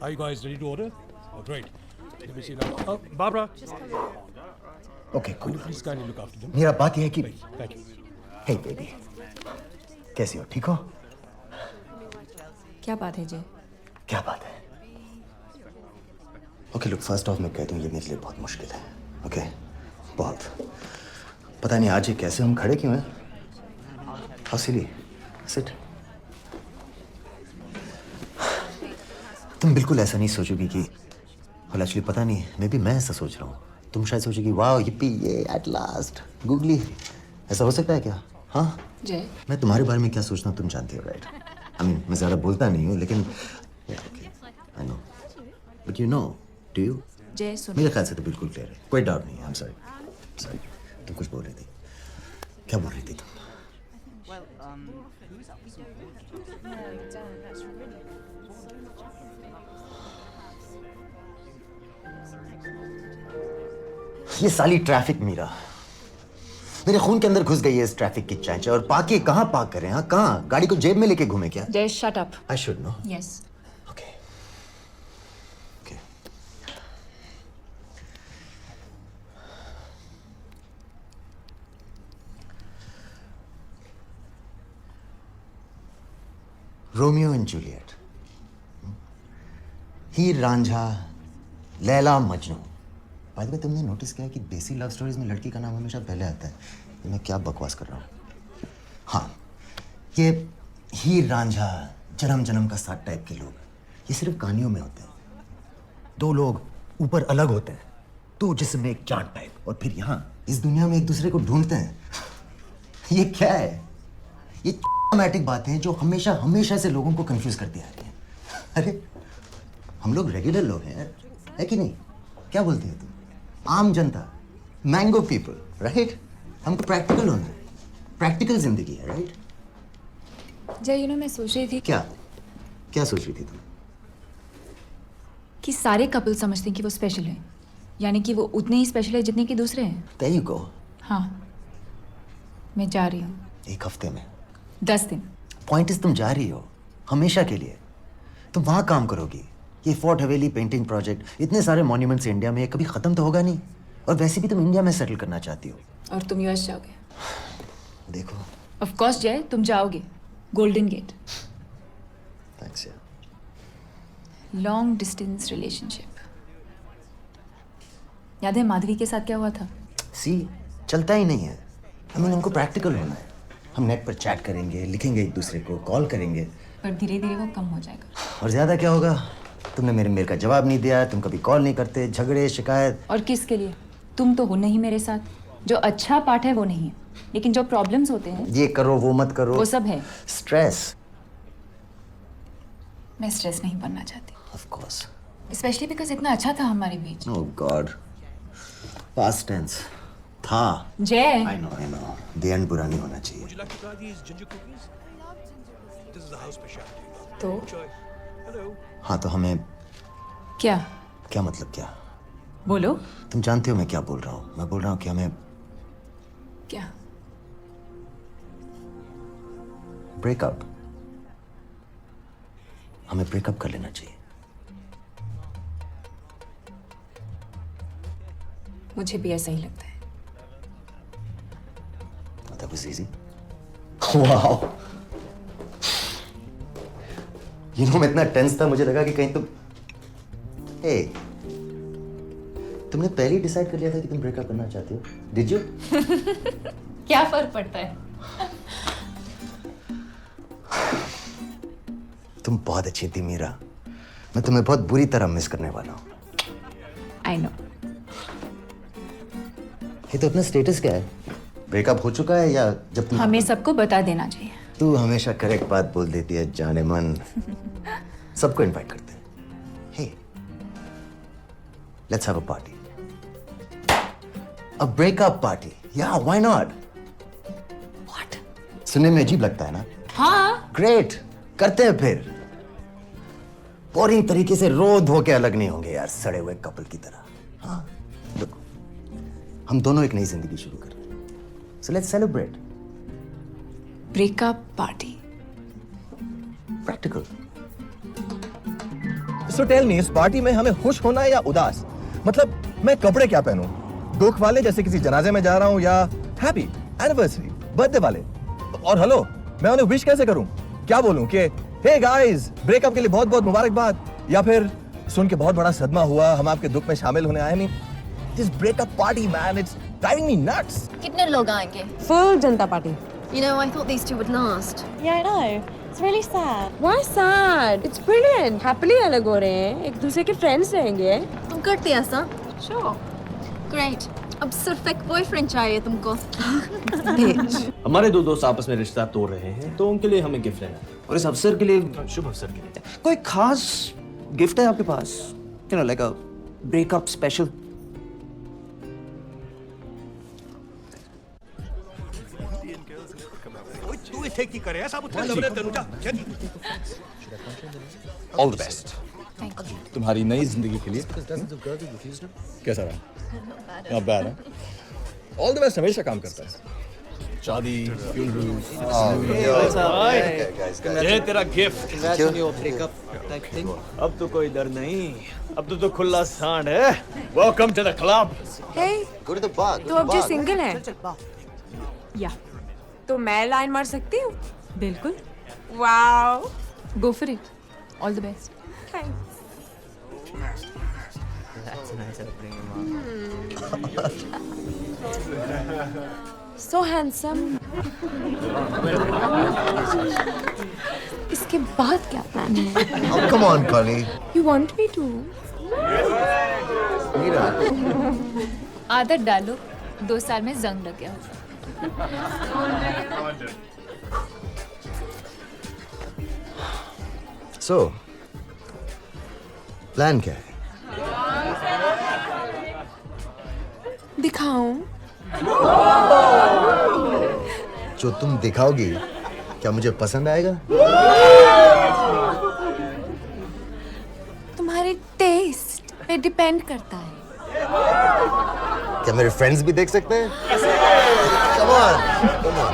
Are you guys ready to order? Oh, great. Let me see now. Oh, Barbara, Okay, will cool. you please kindly look after them? मेरा बात यह है कि Thank you. Hey baby, कैसी हो? ठीक हो? क्या बात है जय? क्या बात है? ओके लुक, फर्स्ट ऑफ मैं कह दूं ये मेरे लिए बहुत मुश्किल है. ओके, बहुत. पता नहीं आज ये कैसे हम खड़े क्यों हैं? How silly. सिट. तुम बिल्कुल ऐसा नहीं सोचोगी कि well, एक्चुअली पता नहीं, मे बी मैं ऐसा सोच रहा हूँ. तुम शायद सोचोगी वाह yippee ये एट लास्ट गूगली. ऐसा हो सकता है क्या? हाँ, जय, मैं तुम्हारे बारे में क्या सोचता हूँ तुम जानती हो, राइट? आई मीन मैं ज़्यादा बोलता नहीं हूँ लेकिन I know, but you know, do you? जय सुन. मेरे ख्याल से तो बिल्कुल क्लियर है, कोई डाउट नहीं है. I am sorry. सॉरी, तुम कुछ बोल रही थी. क्या बोल रही थी तुम? ये साली ट्रैफिक मीरा मेरे खून के अंदर घुस गई है. इस ट्रैफिक की चांचा. और पाके कहाँ पार्क करें? हाँ, कहाँ? गाड़ी को जेब में लेके घूमे क्या? जय shut up. I should know. Yes. Okay okay. Romeo and Juliet, Heer Ranjha, Laila Majnu. By the way तुमने नोटिस किया है कि देसी लव स्टोरीज में लड़की का नाम हमेशा पहले आता है? ये मैं क्या बकवास कर रहा हूँ? हाँ, ये हीर रांझा, जन्म जन्म का साथ टाइप के लोग ये सिर्फ कहानियों में होते हैं. दो लोग ऊपर अलग होते हैं, दो जिस्म में एक चांद टाइप, और फिर यहाँ इस दुनिया में एक दूसरे को ढूंढते हैं. ये क्या है? ये मैटिक बातें हैं जो हमेशा हमेशा से लोगों को कंफ्यूज करती आ रही हैं. अरे हम लोग रेगुलर लोग हैं यार, है कि नहीं? क्या बोलती है तुम? आम जनता, मैंगो पीपल, राइट? हमको प्रैक्टिकल होना है. प्रैक्टिकल जिंदगी है, राइट? जय मैं सोच रही थी क्या क्या सोच रही थी तुम? कि सारे कपल समझते हैं कि वो स्पेशल है, यानी कि वो उतने ही स्पेशल है जितने कि दूसरे हैं. There you go. हाँ, मैं जा रही हूँ. एक हफ्ते में. 10 दिन. पॉइंट इज तुम जा रही हो हमेशा के लिए. तुम वहां काम करोगी. ये फोर्ट हवेली पेंटिंग प्रोजेक्ट, इतने सारे मॉन्यूमेंट्स इंडिया में, कभी खत्म तो होगा नहीं. और वैसे भी तुम इंडिया में सेटल करना चाहती हो. और तुम यूएस जाओगे. देखो. ऑफ कोर्स जय, तुम जाओगे. Golden gate. थैंक्स यार. Long distance relationship. याद है माधवी के साथ क्या हुआ था? सी, चलता ही नहीं है. हमें हमको प्रैक्टिकल होना है. हम नेट पर चैट करेंगे, लिखेंगे एक दूसरे को, कॉल करेंगे. पर धीरे धीरे वो कम हो जाएगा. और ज्यादा क्या होगा? तुमने मेरे मेल का जवाब नहीं दिया, तुम कभी कॉल नहीं करते, झगड़े शिकायत. और किसके लिए? तुम तो हो नहीं मेरे साथ. जो अच्छा पार्ट है वो नहीं है, लेकिन जो प्रॉब्लम्स होते हैं ये करो वो मत करो, वो सब है. स्ट्रेस. मैं स्ट्रेस नहीं बनना चाहती, ऑफ कोर्स. स्पेशली बिकॉज इतना अच्छा था हमारे बीच. ओह गॉड, पास्ट टेंस था. जय, आई नो द एंड बुरा नहीं होना चाहिए. Would you like to try these ginger cookies? This is the house specialty. तो Enjoy. Hello. हाँ तो हमें क्या? क्या मतलब क्या? बोलो. तुम जानते हो मैं क्या बोल रहा हूँ. मैं बोल रहा हूँ कि हमें क्या? ब्रेकअप, हमें ब्रेकअप कर लेना चाहिए. मुझे भी ऐसा ही लगता है. That was easy. Wow. मैं इतना टेंस था, मुझे लगा कि कहीं तुम तुमने पहले ही डिसाइड कर लिया था कि तुम ब्रेकअप करना चाहती हो. Did you? क्या फर्क पड़ता है? तुम बहुत अच्छी थी मीरा. मैं तुम्हें बहुत बुरी तरह मिस करने वाला हूँ. I know. ये तो अपना स्टेटस क्या है? ब्रेकअप हो चुका है या जब तुम हमें सबको बता देना चाहिए. तू हमेशा करेक्ट बात बोल देती है जाने मन. सबको इनवाइट करते हैं. Hey, let's have a party. A breakup party. या व्हाई नॉट? व्हाट? सुनने में अजीब लगता है ना? हाँ. ग्रेट, करते हैं फिर. बोरिंग तरीके से रो धो के अलग नहीं होंगे यार, सड़े हुए कपल की तरह. हाँ, देखो हम दोनों एक नई जिंदगी शुरू कर रहे हैं. So let's celebrate. Breakup party. Practical. So tell me, इस पार्टी में हमें खुश होना है या उदास? मतलब मैं कपड़े क्या पहनूं? दुख वाले जैसे किसी जनाजे में जा रहा हूं, या हैप्पी एनिवर्सरी बर्थडे वाले? और हेलो, मैं उन्हें विश कैसे करूं? क्या बोलूं कि हे गाइस, ब्रेकअप के लिए बहुत बहुत मुबारकबाद, या फिर सुन के बहुत बड़ा सदमा हुआ, हम आपके दुख में शामिल होने आए नहीं? This breakup party man, it's driving me nuts. कितने लोग आएंगे? Full Janata party. You know, I thought these two would last. Yeah, I know. It's really sad. Why sad? It's brilliant. Happily अलग हो रहे हैं. एक दूसरे के friends रहेंगे. तुम करते ऐसा? Sure. Great. अब सिर्फ एक बॉयफ्रेंड चाहिए तुमको. हमारे दो दोस्त आपस में रिश्ता तोड़ रहे हैं तो उनके लिए हमें गिफ्ट लेना है और इस अवसर के लिए शुभ अवसर के लिए कोई खास गिफ्ट है आपके पास you know like a breakup special all the best तुम्हारी नई जिंदगी के लिए. कैसा रहा? Not bad, huh? All the best हमेशा काम करता है. शादी, funerals. ये तेरा गिफ्ट अब तो कोई डर नहीं अब तो खुला सांड है welcome to the club Hey, Go to the bar. तो अब जो सिंगल है. या. तो मैं लाइन मार सकती हूँ? बिल्कुल. Wow. Go for it. All the best. Thanks. So handsome. इसके बाद क्या प्लान है? Oh, come on, Kali. You want me to? Mira. आदत डालो 2 साल में जंग लग गया होगा. So, प्लान क्या है? दिखाऊं? जो तुम दिखाओगी क्या मुझे पसंद आएगा? तुम्हारे टेस्ट पे डिपेंड करता है. क्या मेरे फ्रेंड्स भी देख सकते हैं? Come on, come on.